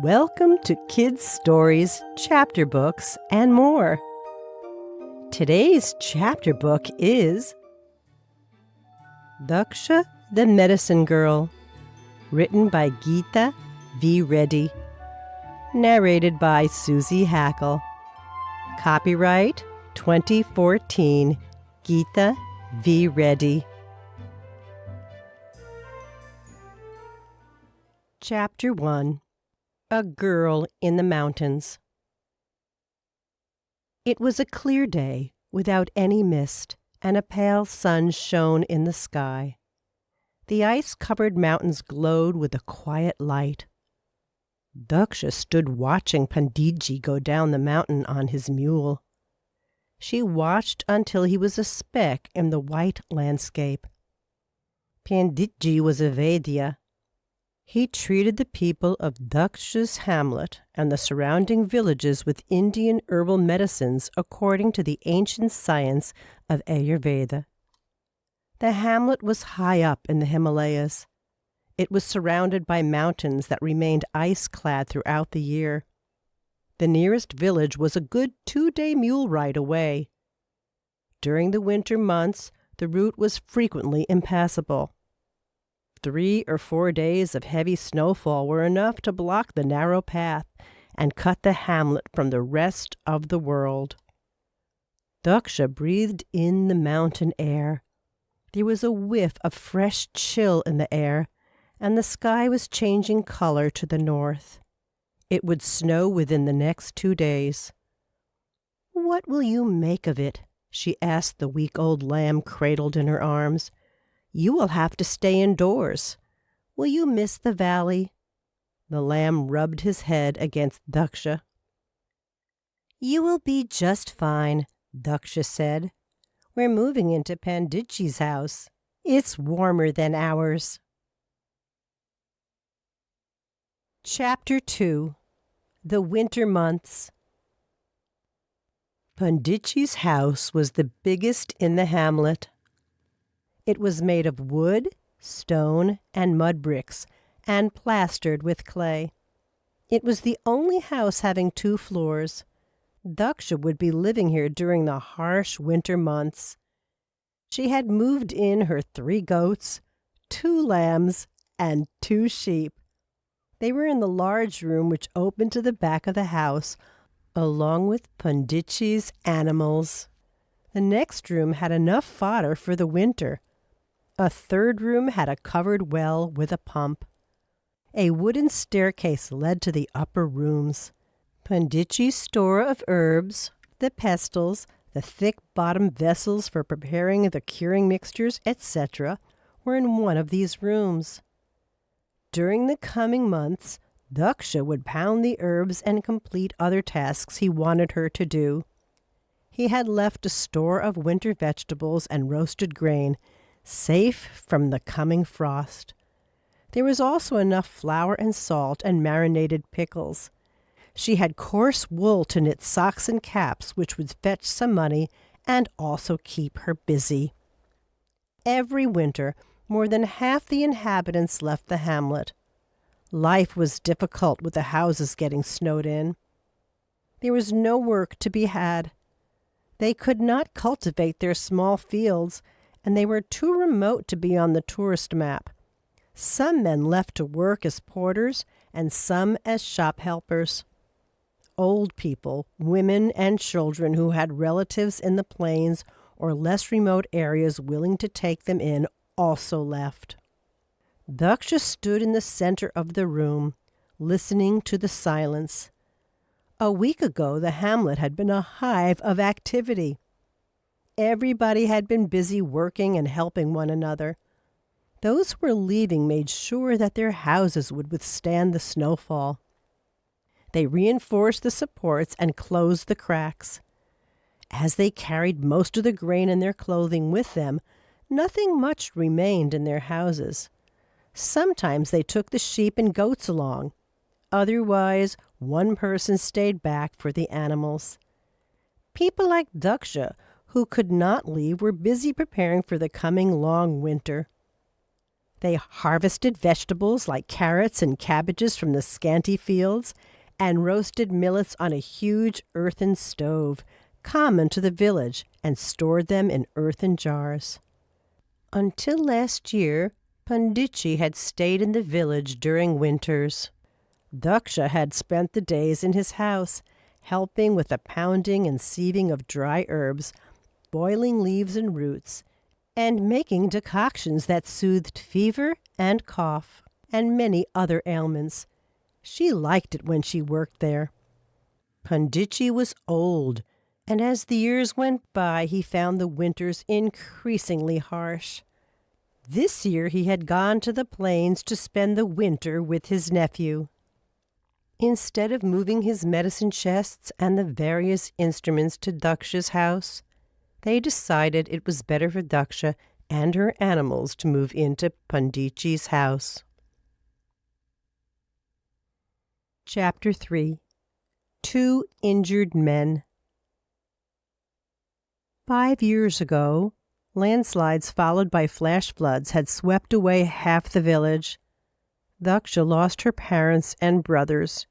Welcome to Kids Stories, Chapter Books, and more. Today's chapter book is Daksha the Medecine Girl, written by Gita V. Reddy, narrated by Susie Hackle. Copyright 2014, Gita V. Reddy. Chapter 1. A Girl in the Mountains. It was a clear day, without any mist, and a pale sun shone in the sky. The ice-covered mountains glowed with a quiet light. Daksha stood watching Panditji go down the mountain on his mule. She watched until he was a speck in the white landscape. Panditji was a vaidya. He treated the people of Daksha's hamlet and the surrounding villages with Indian herbal medicines according to the ancient science of Ayurveda. The hamlet was high up in the Himalayas. It was surrounded by mountains that remained ice-clad throughout the year. The nearest village was a good 2-day mule ride away. During the winter months, the route was frequently impassable. 3 or 4 days of heavy snowfall were enough to block the narrow path and cut the hamlet from the rest of the world. Daksha breathed in the mountain air. There was a whiff of fresh chill in the air, and the sky was changing color to the north. It would snow within the next 2 days. "What will you make of it?" she asked the weak old lamb cradled in her arms. "You will have to stay indoors. Will you miss the valley?" The lamb rubbed his head against Daksha. "You will be just fine," Daksha said. "We're moving into Panditji's house. It's warmer than ours." Chapter 2. The Winter Months. Panditji's house was the biggest in the hamlet. It was made of wood, stone, and mud bricks, and plastered with clay. It was the only house having 2 floors. Daksha would be living here during the harsh winter months. She had moved in her 3 goats, 2 lambs, and 2 sheep. They were in the large room which opened to the back of the house, along with Panditji's animals. The next room had enough fodder for the winter. A 3rd room had a covered well with a pump. A wooden staircase led to the upper rooms. Panditji's store of herbs, the pestles, the thick-bottomed vessels for preparing the curing mixtures, etc., were in one of these rooms. During the coming months, Daksha would pound the herbs and complete other tasks he wanted her to do. He had left a store of winter vegetables and roasted grain, safe from the coming frost. There was also enough flour and salt and marinated pickles. She had coarse wool to knit socks and caps, which would fetch some money and also keep her busy. Every winter, more than half the inhabitants left the hamlet. Life was difficult with the houses getting snowed in. There was no work to be had. They could not cultivate their small fields, and they were too remote to be on the tourist map. Some men left to work as porters and some as shop helpers. Old people, women, and children who had relatives in the plains or less remote areas willing to take them in also left. Daksha stood in the center of the room, listening to the silence. A week ago, the hamlet had been a hive of activity. Everybody had been busy working and helping one another. Those who were leaving made sure that their houses would withstand the snowfall. They reinforced the supports and closed the cracks. As they carried most of the grain in their clothing with them, nothing much remained in their houses. Sometimes they took the sheep and goats along. Otherwise, one person stayed back for the animals. People like Daksha, who could not leave, were busy preparing for the coming long winter. They harvested vegetables like carrots and cabbages from the scanty fields and roasted millets on a huge earthen stove, common to the village, and stored them in earthen jars. Until last year, Panditji had stayed in the village during winters. Daksha had spent the days in his house, helping with the pounding and sieving of dry herbs, boiling leaves and roots, and making decoctions that soothed fever and cough, and many other ailments. She liked it when she worked there. Panditji was old, and as the years went by, he found the winters increasingly harsh. This year he had gone to the plains to spend the winter with his nephew. Instead of moving his medicine chests and the various instruments to Daksha's house, they decided it was better for Daksha and her animals to move into Panditji's house. Chapter 3. 2 Injured Men. 5 years ago, landslides followed by flash floods had swept away half the village. Daksha lost her parents and brothers.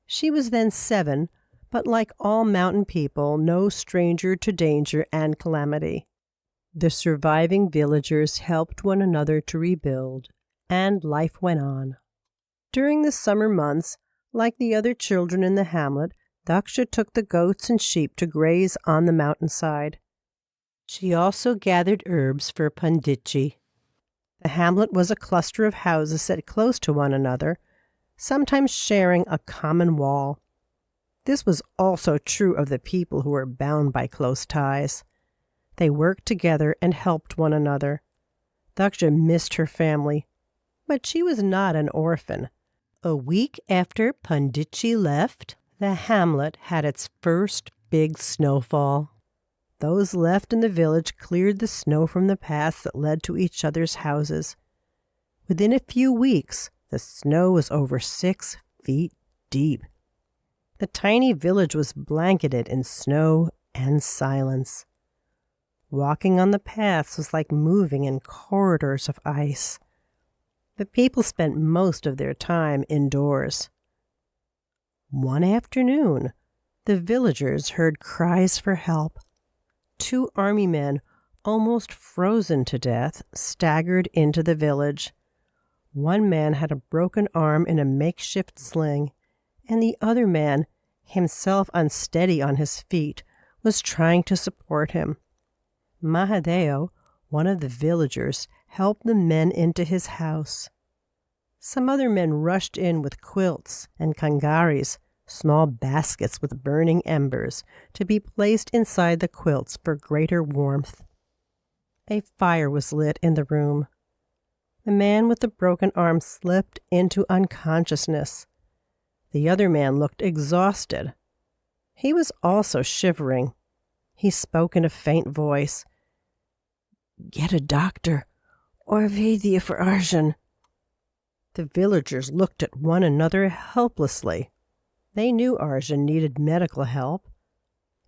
She was then 7, but like all mountain people, no stranger to danger and calamity. The surviving villagers helped one another to rebuild, and life went on. During the summer months, like the other children in the hamlet, Daksha took the goats and sheep to graze on the mountainside. She also gathered herbs for Panditji. The hamlet was a cluster of houses set close to one another, sometimes sharing a common wall. This was also true of the people who were bound by close ties. They worked together and helped one another. Daksha missed her family, but she was not an orphan. A week after Panditji left, the hamlet had its first big snowfall. Those left in the village cleared the snow from the paths that led to each other's houses. Within a few weeks, the snow was over 6 feet deep. The tiny village was blanketed in snow and silence. Walking on the paths was like moving in corridors of ice. The people spent most of their time indoors. One afternoon, the villagers heard cries for help. 2 army men, almost frozen to death, staggered into the village. One man had a broken arm in a makeshift sling, and the other man, himself unsteady on his feet, was trying to support him. Mahadeo, one of the villagers, helped the men into his house. Some other men rushed in with quilts and kangaris, small baskets with burning embers, to be placed inside the quilts for greater warmth. A fire was lit in the room. The man with the broken arm slipped into unconsciousness. The other man looked exhausted. He was also shivering. He spoke in a faint voice. "Get a doctor, or vaidya for Arjun." The villagers looked at one another helplessly. They knew Arjun needed medical help.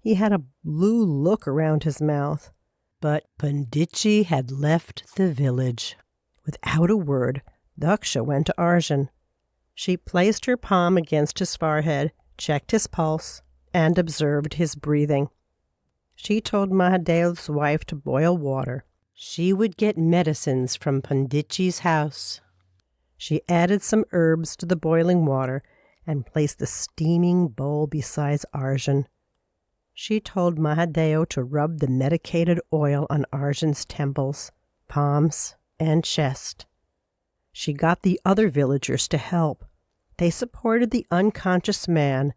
He had a blue look around his mouth. But Panditji had left the village. Without a word, Daksha went to Arjun. She placed her palm against his forehead, checked his pulse, and observed his breathing. She told Mahadeo's wife to boil water. She would get medicines from Panditji's house. She added some herbs to the boiling water and placed the steaming bowl beside Arjun. She told Mahadeo to rub the medicated oil on Arjun's temples, palms, and chest. She got the other villagers to help. They supported the unconscious man,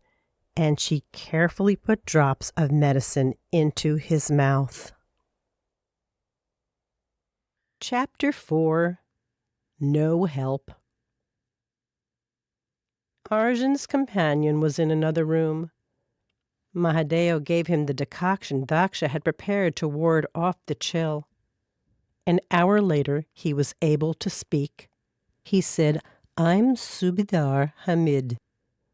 and she carefully put drops of medicine into his mouth. Chapter 4. No Help. Arjun's companion was in another room. Mahadeo gave him the decoction Daksha had prepared to ward off the chill. An hour later, he was able to speak. He said, "I'm Subedar Hamid.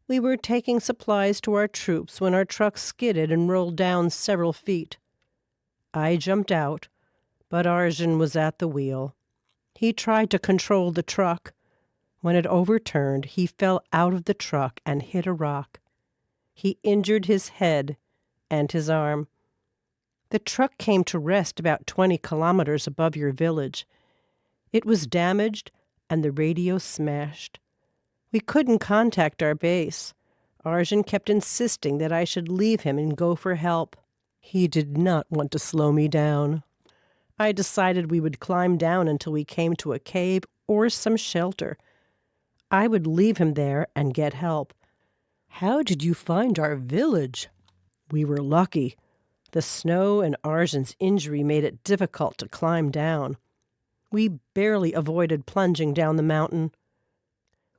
We were taking supplies to our troops when our truck skidded and rolled down several feet. I jumped out, but Arjun was at the wheel. He tried to control the truck. When it overturned, he fell out of the truck and hit a rock. He injured his head and his arm. The truck came to rest about 20 kilometers above your village. It was damaged and the radio smashed. We couldn't contact our base. Arjun kept insisting that I should leave him and go for help. He did not want to slow me down. I decided we would climb down until we came to a cave or some shelter. I would leave him there and get help. How did you find our village? We were lucky. The snow and Arjun's injury made it difficult to climb down. We barely avoided plunging down the mountain.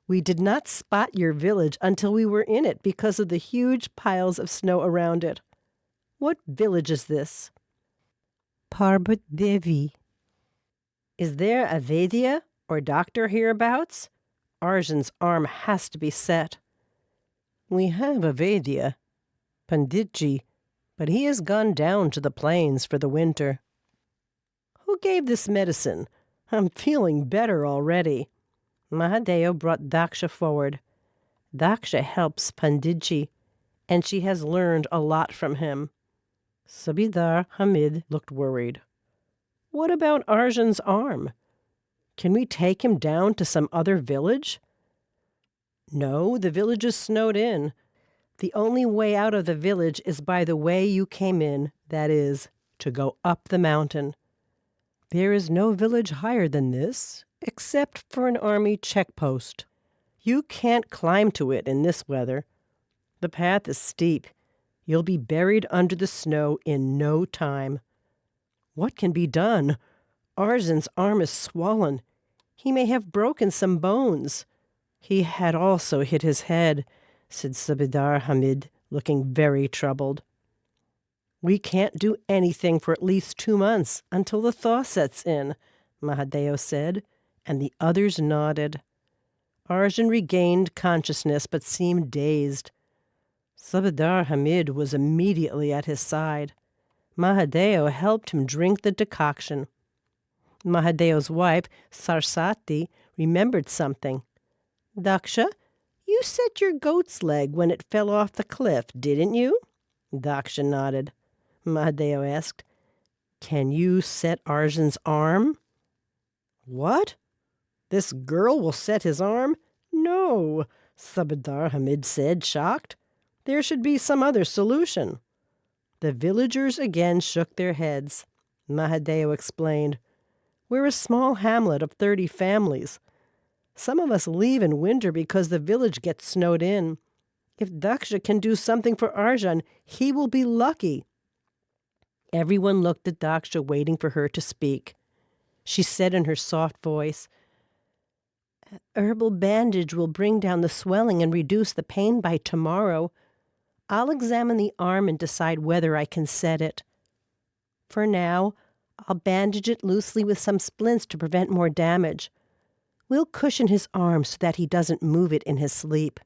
We did not spot your village until we were in it because of the huge piles of snow around it. What village is this? Parbat Devi. Is there a vaidya or doctor hereabouts? Arjun's arm has to be set. We have a vaidya, Panditji, but he has gone down to the plains for the winter. Who gave this medicine? I'm feeling better already. Mahadeo brought Daksha forward. Daksha helps Panditji, and she has learned a lot from him. Subedar Hamid looked worried. What about Arjun's arm? Can we take him down to some other village? No, the village is snowed in. The only way out of the village is by the way you came in, that is, to go up the mountain. There is no village higher than this, except for an army checkpost. You can't climb to it in this weather. The path is steep. You'll be buried under the snow in no time. What can be done? Arjun's arm is swollen. He may have broken some bones. He had also hit his head, said Subedar Hamid, looking very troubled. We can't do anything for at least 2 months until the thaw sets in, Mahadeo said, and the others nodded. Arjun regained consciousness but seemed dazed. Subedar Hamid was immediately at his side. Mahadeo helped him drink the decoction. Mahadeo's wife, Sarsati, remembered something. Daksha, you set your goat's leg when it fell off the cliff, didn't you? Daksha nodded. Mahadeo asked, Can you set Arjun's arm? What? This girl will set his arm? No, Subedar Hamid said, shocked. There should be some other solution. The villagers again shook their heads. Mahadeo explained, We're a small hamlet of 30 families. Some of us leave in winter because the village gets snowed in. If Daksha can do something for Arjun, he will be lucky. Everyone looked at Daksha, waiting for her to speak. She said in her soft voice, Herbal bandage will bring down the swelling and reduce the pain by tomorrow. I'll examine the arm and decide whether I can set it. For now, I'll bandage it loosely with some splints to prevent more damage. We'll cushion his arm so that he doesn't move it in his sleep.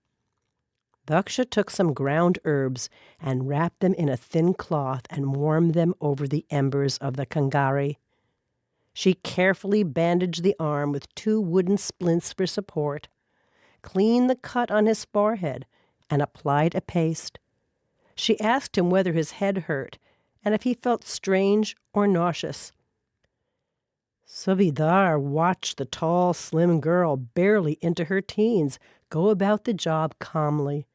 Daksha took some ground herbs and wrapped them in a thin cloth and warmed them over the embers of the kangari. She carefully bandaged the arm with 2 wooden splints for support, cleaned the cut on his forehead, and applied a paste. She asked him whether his head hurt and if he felt strange or nauseous. Subedar watched the tall, slim girl, barely into her teens, go about the job calmly.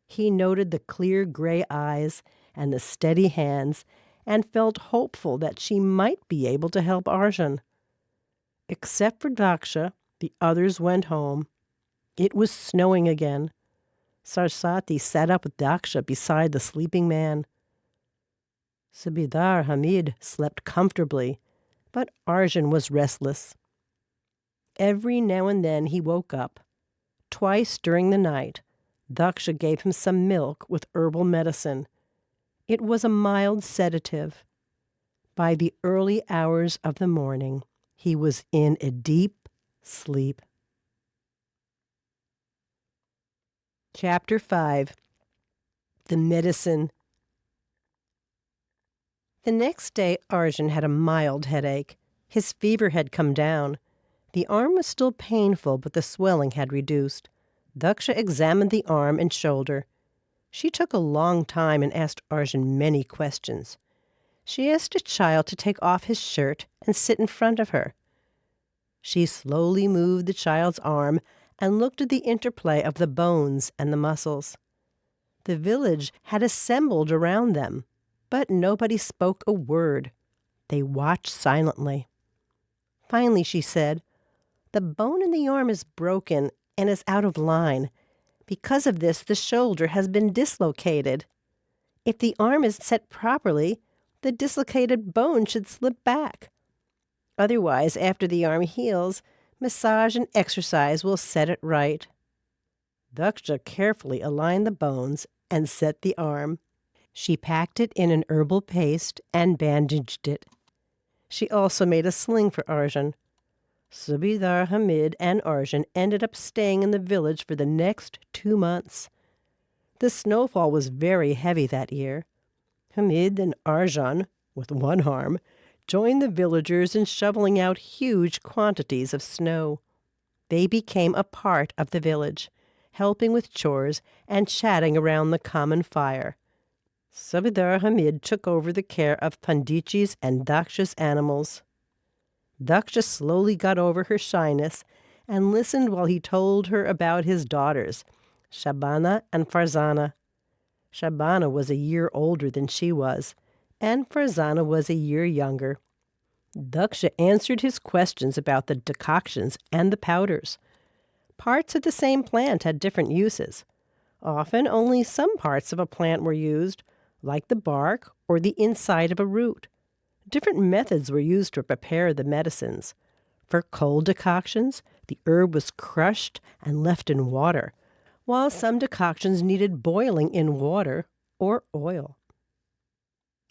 He noted the clear gray eyes and the steady hands and felt hopeful that she might be able to help Arjun. Except for Daksha, the others went home. It was snowing again. Sarsati sat up with Daksha beside the sleeping man. Subedar Hamid slept comfortably, but Arjun was restless. Every now and then he woke up. Twice during the night, Daksha gave him some milk with herbal medicine. It was a mild sedative. By the early hours of the morning, he was in a deep sleep. Chapter 5. The Medicine. The next day, Arjun had a mild headache. His fever had come down. The arm was still painful, but the swelling had reduced. Daksha examined the arm and shoulder. She took a long time and asked Arjun many questions. She asked a child to take off his shirt and sit in front of her. She slowly moved the child's arm and looked at the interplay of the bones and the muscles. The village had assembled around them, but nobody spoke a word. They watched silently. Finally, she said, "The bone in the arm is broken and is out of line. Because of this, the shoulder has been dislocated. If the arm is set properly, the dislocated bone should slip back. Otherwise, after the arm heals, massage and exercise will set it right." Daksha carefully aligned the bones and set the arm. She packed it in an herbal paste and bandaged it. She also made a sling for Arjun. Subedar Hamid and Arjun ended up staying in the village for the next 2 months. The snowfall was very heavy that year. Hamid and Arjun, with one arm, joined the villagers in shoveling out huge quantities of snow. They became a part of the village, helping with chores and chatting around the common fire. Subedar Hamid took over the care of Panditji's and Daksha's animals. Daksha slowly got over her shyness and listened while he told her about his daughters, Shabana and Farzana. Shabana was a year older than she was, and Farzana was a year younger. Daksha answered his questions about the decoctions and the powders. Parts of the same plant had different uses. Often only some parts of a plant were used, like the bark or the inside of a root. Different methods were used to prepare the medicines. For cold decoctions, the herb was crushed and left in water, while some decoctions needed boiling in water or oil.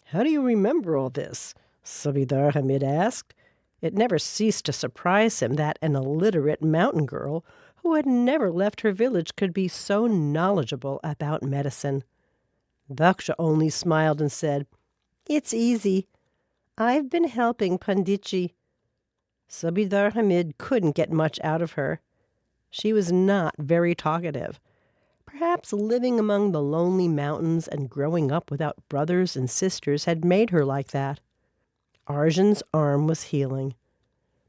"How do you remember all this?" Subedar Hamid asked. It never ceased to surprise him that an illiterate mountain girl who had never left her village could be so knowledgeable about medicine. Daksha only smiled and said, "It's easy. I've been helping Panditji." Subedar Hamid couldn't get much out of her. She was not very talkative. Perhaps living among the lonely mountains and growing up without brothers and sisters had made her like that. Arjun's arm was healing.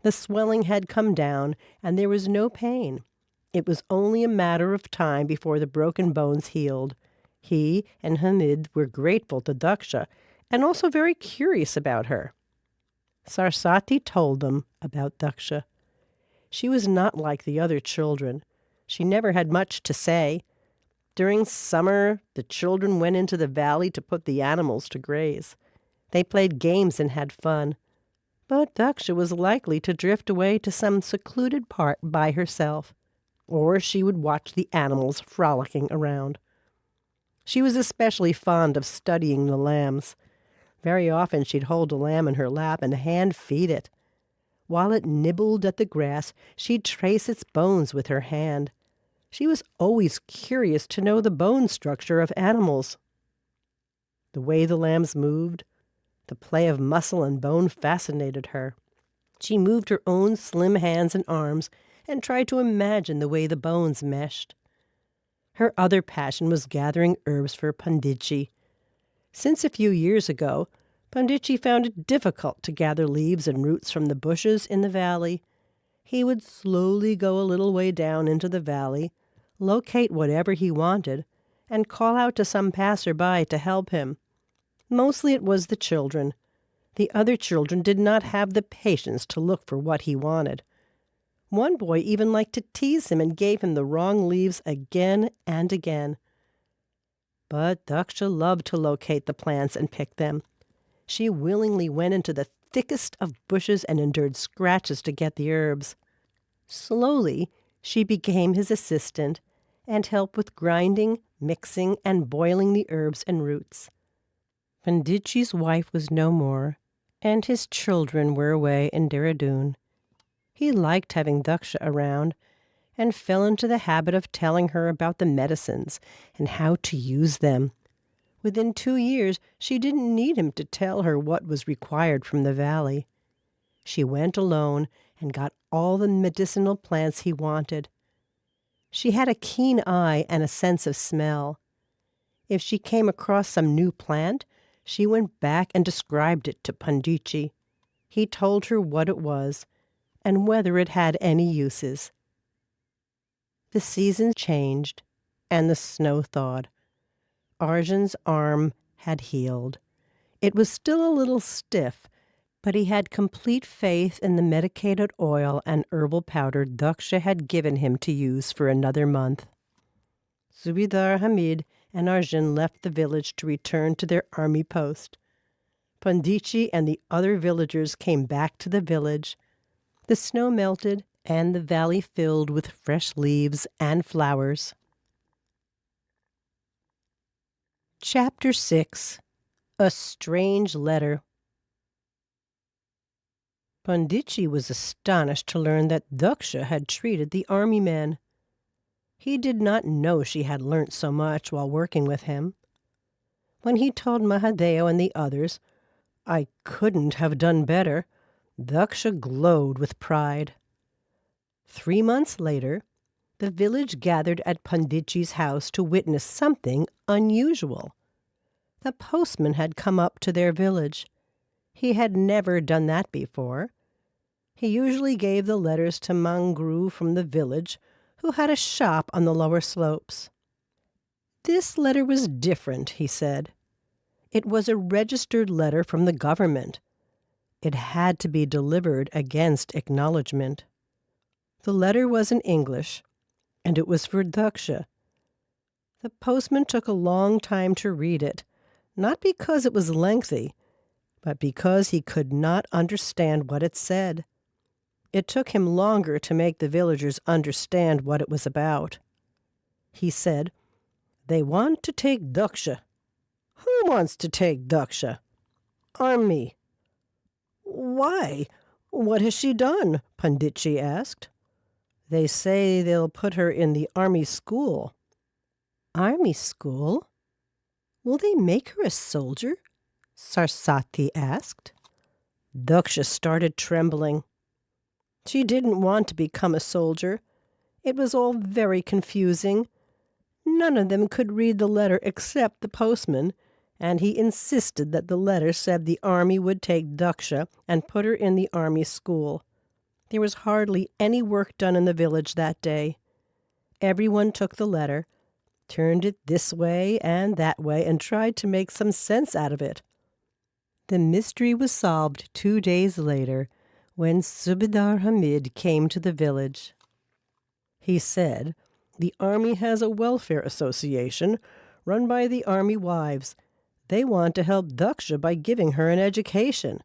The swelling had come down, and there was no pain. It was only a matter of time before the broken bones healed. He and Hamid were grateful to Daksha, and also very curious about her. Saraswati told them about Daksha. She was not like the other children. She never had much to say. During summer, the children went into the valley to put the animals to graze. They played games and had fun. But Daksha was likely to drift away to some secluded part by herself, or she would watch the animals frolicking around. She was especially fond of studying the lambs. Very often she'd hold a lamb in her lap and hand-feed it. While it nibbled at the grass, she'd trace its bones with her hand. She was always curious to know the bone structure of animals. The way the lambs moved, the play of muscle and bone fascinated her. She moved her own slim hands and arms and tried to imagine the way the bones meshed. Her other passion was gathering herbs for Panditji. Since a few years ago, Panditji found it difficult to gather leaves and roots from the bushes in the valley. He would slowly go a little way down into the valley, locate whatever he wanted, and call out to some passer-by to help him. Mostly it was the children. The other children did not have the patience to look for what he wanted. One boy even liked to tease him and gave him the wrong leaves again and again. But Daksha loved to locate the plants and pick them. She willingly went into the thickest of bushes and endured scratches to get the herbs. Slowly, she became his assistant and helped with grinding, mixing, and boiling the herbs and roots. Panditji's wife was no more, and his children were away in Dehradun. He liked having Daksha around and fell into the habit of telling her about the medicines and how to use them. Within 2 years, she didn't need him to tell her what was required from the valley. She went alone and got all the medicinal plants he wanted. She had a keen eye and a sense of smell. If she came across some new plant, she went back and described it to Panditji. He told her what it was and whether it had any uses. The seasons changed, and the snow thawed. Arjun's arm had healed. It was still a little stiff, but he had complete faith in the medicated oil and herbal powder Daksha had given him to use for another month. Subedar Hamid and Arjun left the village to return to their army post. Panditji and the other villagers came back to the village. The snow melted, and the valley filled with fresh leaves and flowers. Chapter 6. A Strange Letter. Panditji was astonished to learn that Daksha had treated the army men. He did not know she had learnt so much while working with him. When he told Mahadeo and the others, "I couldn't have done better," Daksha glowed with pride. 3 months later, the village gathered at Panditji's house to witness something unusual. The postman had come up to their village. He had never done that before. He usually gave the letters to Mangru from the village, who had a shop on the lower slopes. This letter was different, he said. It was a registered letter from the government. It had to be delivered against acknowledgement. The letter was in English, and it was for Daksha. The postman took a long time to read it, not because it was lengthy, but because he could not understand what it said. It took him longer to make the villagers understand what it was about. He said, "They want to take Daksha." "Who wants to take Daksha?" "Army." "Why? What has she done?" Panditji asked. "They say they'll put her in the army school." "Army school? Will they make her a soldier?" Saraswati asked. Daksha started trembling. She didn't want to become a soldier. It was all very confusing. None of them could read the letter except the postman, and he insisted that the letter said the army would take Daksha and put her in the army school. There was hardly any work done in the village that day. Everyone took the letter, turned it this way and that way, and tried to make some sense out of it. The mystery was solved 2 days later when Subedar Hamid came to the village. He said, "The army has a welfare association run by the army wives. They want to help Daksha by giving her an education.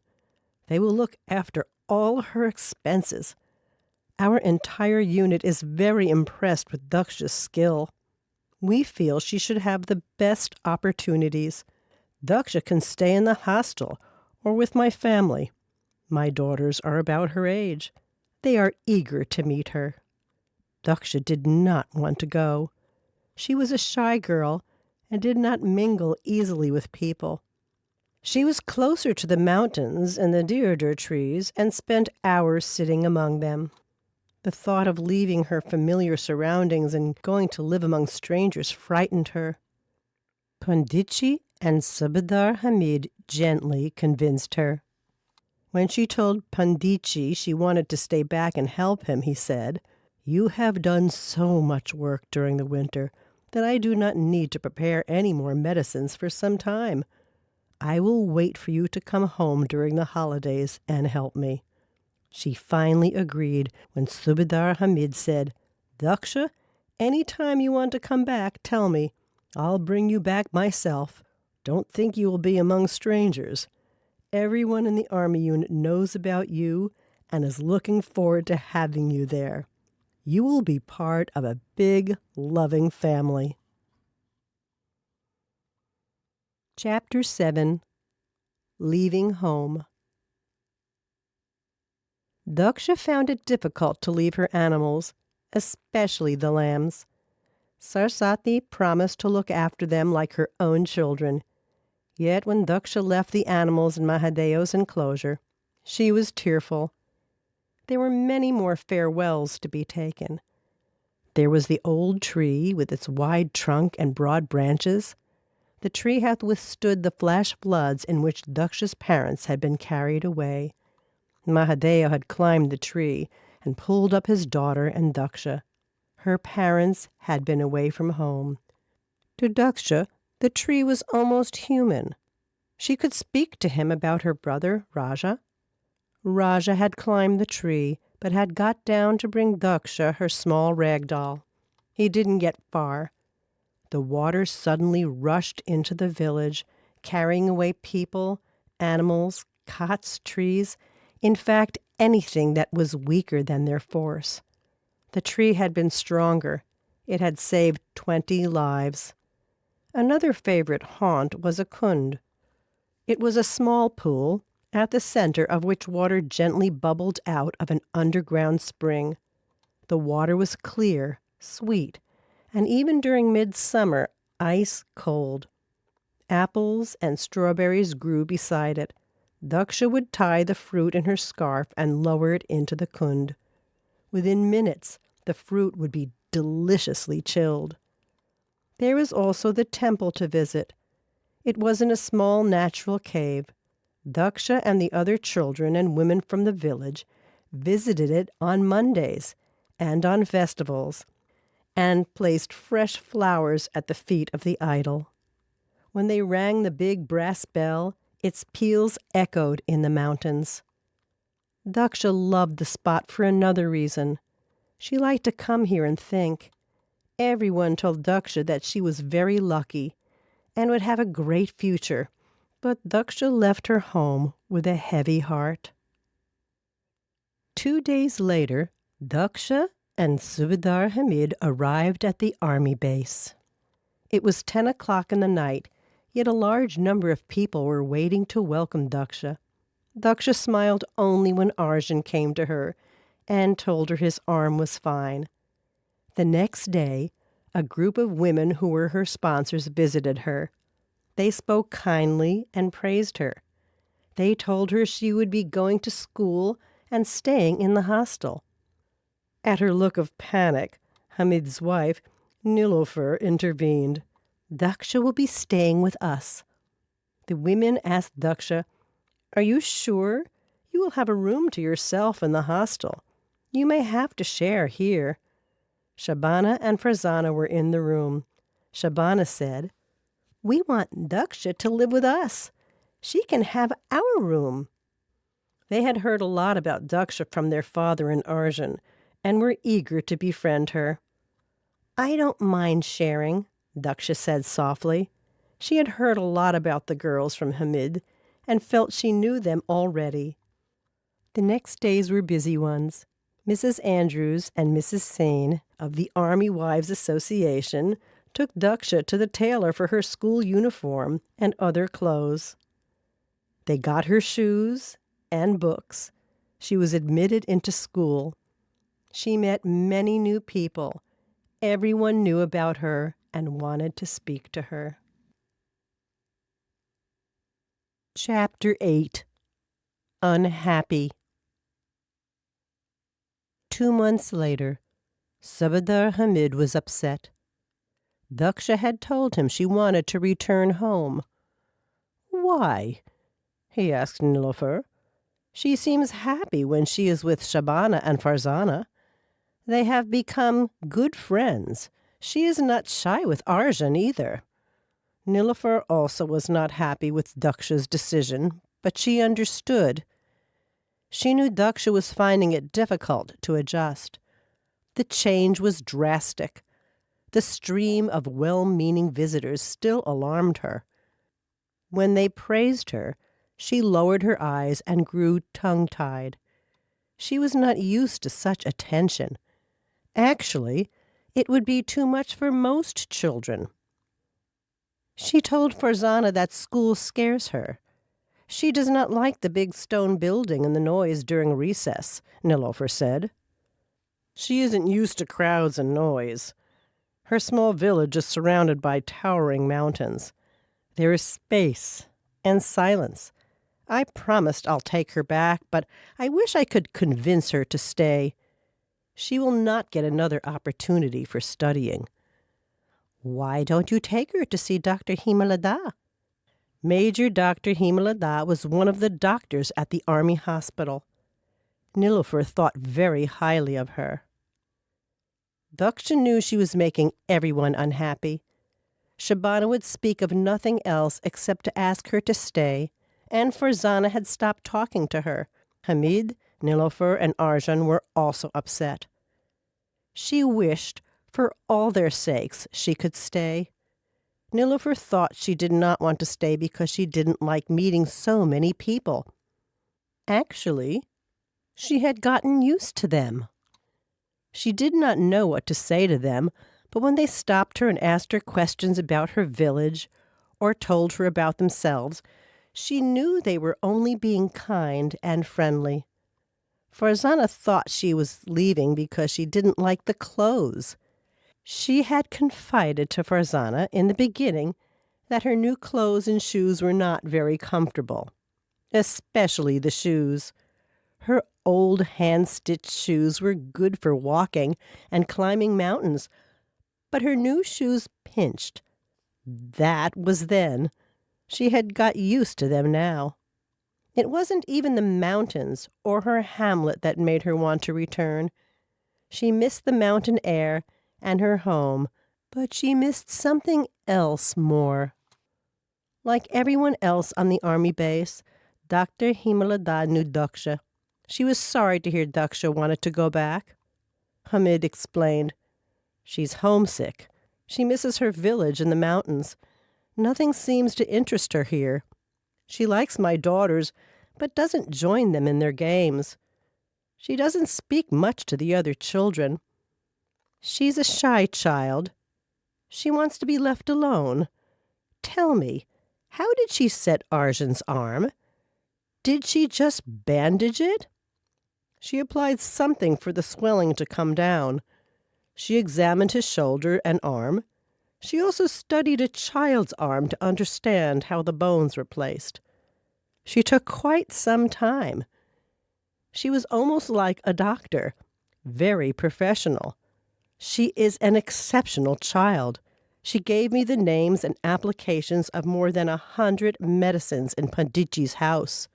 They will look after all her expenses. Our entire unit is very impressed with Daksha's skill. We feel she should have the best opportunities. Daksha can stay in the hostel or with my family. My daughters are about her age. They are eager to meet her." Daksha did not want to go. She was a shy girl and did not mingle easily with people. She was closer to the mountains and the deodar trees and spent hours sitting among them. The thought of leaving her familiar surroundings and going to live among strangers frightened her. Panditji and Subedar Hamid gently convinced her. When she told Panditji she wanted to stay back and help him, he said, "You have done so much work during the winter that I do not need to prepare any more medicines for some time. I will wait for you to come home during the holidays and help me." She finally agreed when Subedar Hamid said, "Daksha, any time you want to come back, tell me. I'll bring you back myself. Don't think you will be among strangers. Everyone in the army unit knows about you and is looking forward to having you there. You will be part of a big, loving family." Chapter 7. Leaving Home. Daksha found it difficult to leave her animals, especially the lambs. Saraswati promised to look after them like her own children. Yet when Daksha left the animals in Mahadeo's enclosure, she was tearful. There were many more farewells to be taken. There was the old tree with its wide trunk and broad branches. The tree had withstood the flash floods in which Daksha's parents had been carried away. Mahadev had climbed the tree and pulled up his daughter and Daksha. Her parents had been away from home. To Daksha, the tree was almost human. She could speak to him about her brother, Raja. Raja had climbed the tree, but had got down to bring Daksha her small rag doll. He didn't get far. The water suddenly rushed into the village, carrying away people, animals, cots, trees, in fact, anything that was weaker than their force. The tree had been stronger. It had saved 20 lives. Another favorite haunt was a kund. It was a small pool, at the center of which water gently bubbled out of an underground spring. The water was clear, sweet, and even during midsummer, ice cold. Apples and strawberries grew beside it. Daksha would tie the fruit in her scarf and lower it into the kund. Within minutes, the fruit would be deliciously chilled. There was also the temple to visit. It was in a small natural cave. Daksha and the other children and women from the village visited it on Mondays and on festivals, and placed fresh flowers at the feet of the idol. When they rang the big brass bell, its peals echoed in the mountains. Daksha loved the spot for another reason. She liked to come here and think. Everyone told Daksha that she was very lucky and would have a great future, but Daksha left her home with a heavy heart. 2 days later, Daksha and Subedar Hamid arrived at the army base. It was 10 o'clock in the night, yet a large number of people were waiting to welcome Daksha. Daksha smiled only when Arjun came to her and told her his arm was fine. The next day, a group of women who were her sponsors visited her. They spoke kindly and praised her. They told her she would be going to school and staying in the hostel. At her look of panic, Hamid's wife, Nilofer, intervened. Daksha will be staying with us. The women asked Daksha, "Are you sure? You will have a room to yourself in the hostel. You may have to share here." Shabana and Farzana were in the room. Shabana said, "We want Daksha to live with us. She can have our room." They had heard a lot about Daksha from their father and Arjun, and were eager to befriend her. "I don't mind sharing," Daksha said softly. She had heard a lot about the girls from Hamid, and felt she knew them already. The next days were busy ones. Mrs. Andrews and Mrs. Sain of the Army Wives Association took Daksha to the tailor for her school uniform and other clothes. They got her shoes and books. She was admitted into school. She met many new people. Everyone knew about her and wanted to speak to her. Chapter 8. Unhappy. 2 months later, Subedar Hamid was upset. Daksha had told him she wanted to return home. "Why?" he asked Nilofer. "She seems happy when she is with Shabana and Farzana. They have become good friends. She is not shy with Arjun either." Nilofer also was not happy with Daksha's decision, but she understood. She knew Daksha was finding it difficult to adjust. The change was drastic. The stream of well-meaning visitors still alarmed her. When they praised her, she lowered her eyes and grew tongue-tied. She was not used to such attention. Actually, it would be too much for most children. She told Farzana that school scares her. She does not like the big stone building and the noise during recess, Nilofer said. She isn't used to crowds and noise. Her small village is surrounded by towering mountains. There is space and silence. I promised I'll take her back, but I wish I could convince her to stay. She will not get another opportunity for studying." "Why don't you take her to see Dr. Himalada?" Major Dr. Himalada was one of the doctors at the army hospital. Nilofer thought very highly of her. Daksha knew she was making everyone unhappy. Shabana would speak of nothing else except to ask her to stay, and Farzana had stopped talking to her. Hamid, Nilofer, and Arjan were also upset. She wished, for all their sakes, she could stay. Nilofer thought she did not want to stay because she didn't like meeting so many people. Actually, she had gotten used to them. She did not know what to say to them, but when they stopped her and asked her questions about her village or told her about themselves, she knew they were only being kind and friendly. Farzana thought she was leaving because she didn't like the clothes. She had confided to Farzana in the beginning that her new clothes and shoes were not very comfortable, especially the shoes. Her old hand-stitched shoes were good for walking and climbing mountains, but her new shoes pinched. That was then. She had got used to them now. It wasn't even the mountains or her hamlet that made her want to return. She missed the mountain air and her home, but she missed something else more. Like everyone else on the army base, Dr. Himalada knew Daksha. She was sorry to hear Daksha wanted to go back. Hamid explained, "She's homesick. She misses her village in the mountains. Nothing seems to interest her here. She likes my daughters, but doesn't join them in their games. She doesn't speak much to the other children. She's a shy child. She wants to be left alone. Tell me, how did she set Arjan's arm? Did she just bandage it?" She applied something for the swelling to come down. She examined his shoulder and arm. She also studied a child's arm to understand how the bones were placed. She took quite some time. She was almost like a doctor, very professional. She is an exceptional child. She gave me the names and applications of more than 100 medicines in Panditji's house.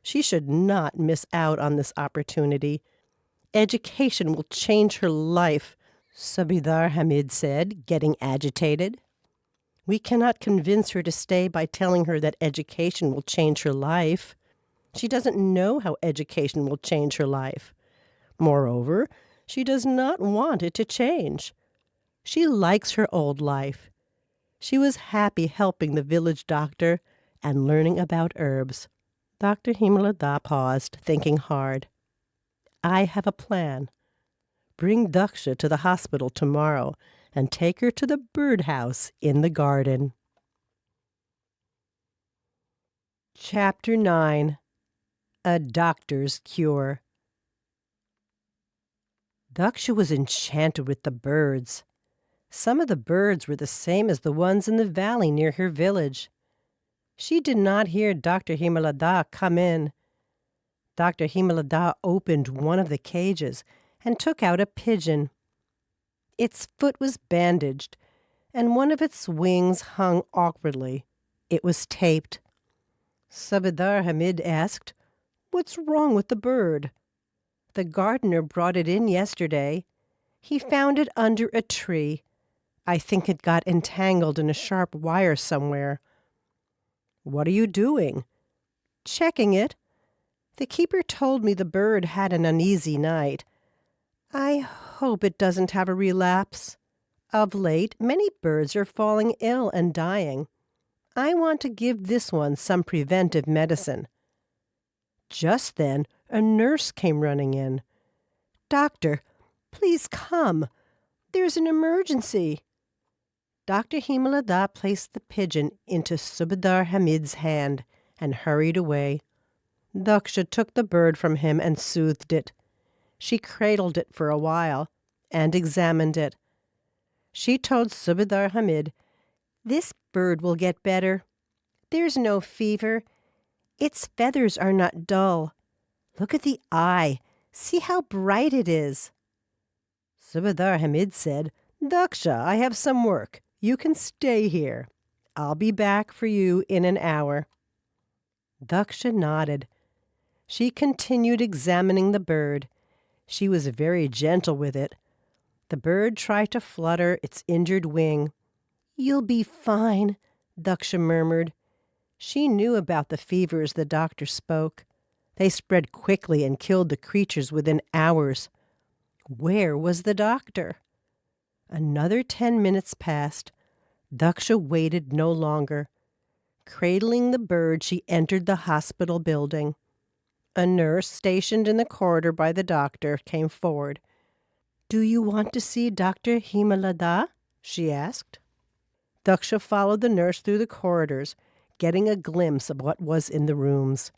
She should not miss out on this opportunity. Education will change her life, Subedar Hamid said, getting agitated. "We cannot convince her to stay by telling her that education will change her life. She doesn't know how education will change her life. Moreover, she does not want it to change. She likes her old life. She was happy helping the village doctor and learning about herbs." Dr. Himalada paused, thinking hard. "I have a plan. Bring Daksha to the hospital tomorrow and take her to the birdhouse in the garden." Chapter 9. A Doctor's Cure. Daksha was enchanted with the birds. Some of the birds were the same as the ones in the valley near her village. She did not hear Dr. Himalada come in. Dr. Himalada opened one of the cages and took out a pigeon. Its foot was bandaged, and one of its wings hung awkwardly. It was taped. Subedar Hamid asked, "What's wrong with the bird?" "The gardener brought it in yesterday. He found it under a tree. I think it got entangled in a sharp wire somewhere." "What are you doing?" "Checking it. The keeper told me the bird had an uneasy night. I hope it doesn't have a relapse. Of late, many birds are falling ill and dying. I want to give this one some preventive medicine." Just then, a nurse came running in. "Doctor, please come. There's an emergency." Dr. Himalada placed the pigeon into Subedar Hamid's hand and hurried away. Daksha took the bird from him and soothed it. She cradled it for a while and examined it. She told Subedar Hamid, "This bird will get better. There's no fever. Its feathers are not dull. Look at the eye. See how bright it is." Subadar Hamid said, "Daksha, I have some work. You can stay here. I'll be back for you in an hour." Daksha nodded. She continued examining the bird. She was very gentle with it. The bird tried to flutter its injured wing. "You'll be fine," Daksha murmured. She knew about the fevers the doctor spoke. They spread quickly and killed the creatures within hours. Where was the doctor? Another 10 minutes passed. Daksha waited no longer. Cradling the bird, she entered the hospital building. A nurse stationed in the corridor by the doctor came forward. "Do you want to see Dr. Himalayas?" she asked. Daksha followed the nurse through the corridors, getting a glimpse of what was in the rooms.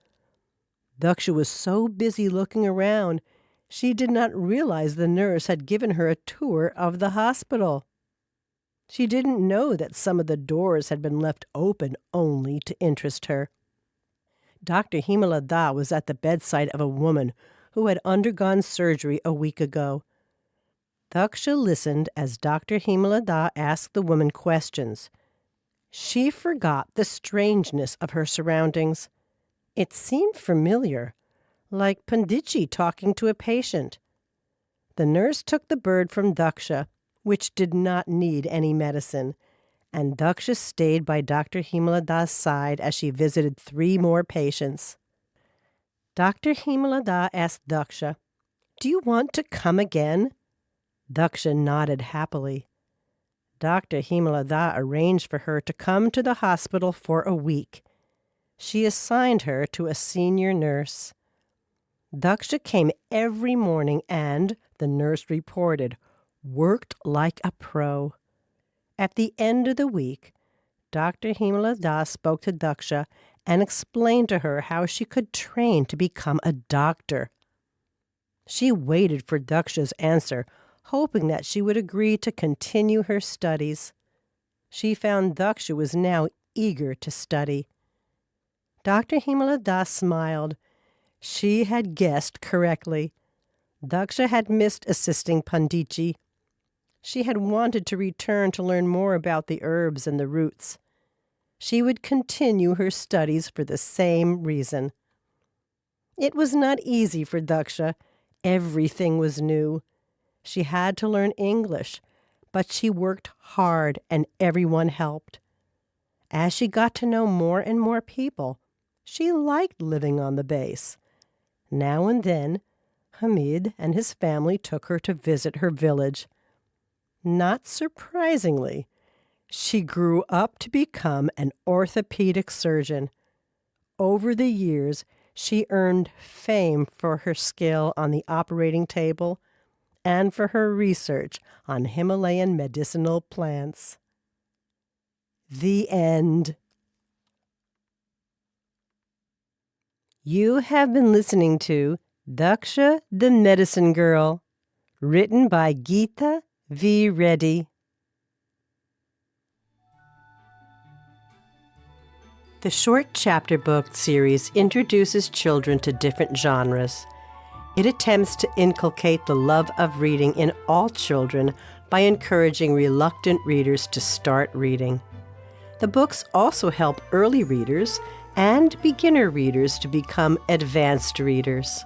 Daksha was so busy looking around, she did not realize the nurse had given her a tour of the hospital. She didn't know that some of the doors had been left open only to interest her. Dr. Himalayas was at the bedside of a woman who had undergone surgery a week ago. Daksha listened as Dr. Himalayas asked the woman questions. She forgot the strangeness of her surroundings. It seemed familiar, like Panditji talking to a patient. The nurse took the bird from Daksha, which did not need any medicine, and Daksha stayed by Dr. Himalayas' side as she visited 3 more patients. Dr. Himalayas asked Daksha, "Do you want to come again?" Daksha nodded happily. Dr. Himalayas arranged for her to come to the hospital for a week. She assigned her to a senior nurse. Daksha came every morning and, the nurse reported, worked like a pro. At the end of the week, Dr. Himalayas spoke to Daksha and explained to her how she could train to become a doctor. She waited for Daksha's answer, hoping that she would agree to continue her studies. She found Daksha was now eager to study. Dr. Himalayas smiled. She had guessed correctly. Daksha had missed assisting Panditji. She had wanted to return to learn more about the herbs and the roots. She would continue her studies for the same reason. It was not easy for Daksha. Everything was new. She had to learn English, but she worked hard and everyone helped. As she got to know more and more people, she liked living on the base. Now and then, Hamid and his family took her to visit her village. Not surprisingly, she grew up to become an orthopedic surgeon. Over the years, she earned fame for her skill on the operating table and for her research on Himalayan medicinal plants. The end. You have been listening to Daksha the Medicine Girl, written by Gita V. Reddy. The short chapter book series introduces children to different genres. It attempts to inculcate the love of reading in all children by encouraging reluctant readers to start reading. The books also help early readers and beginner readers to become advanced readers.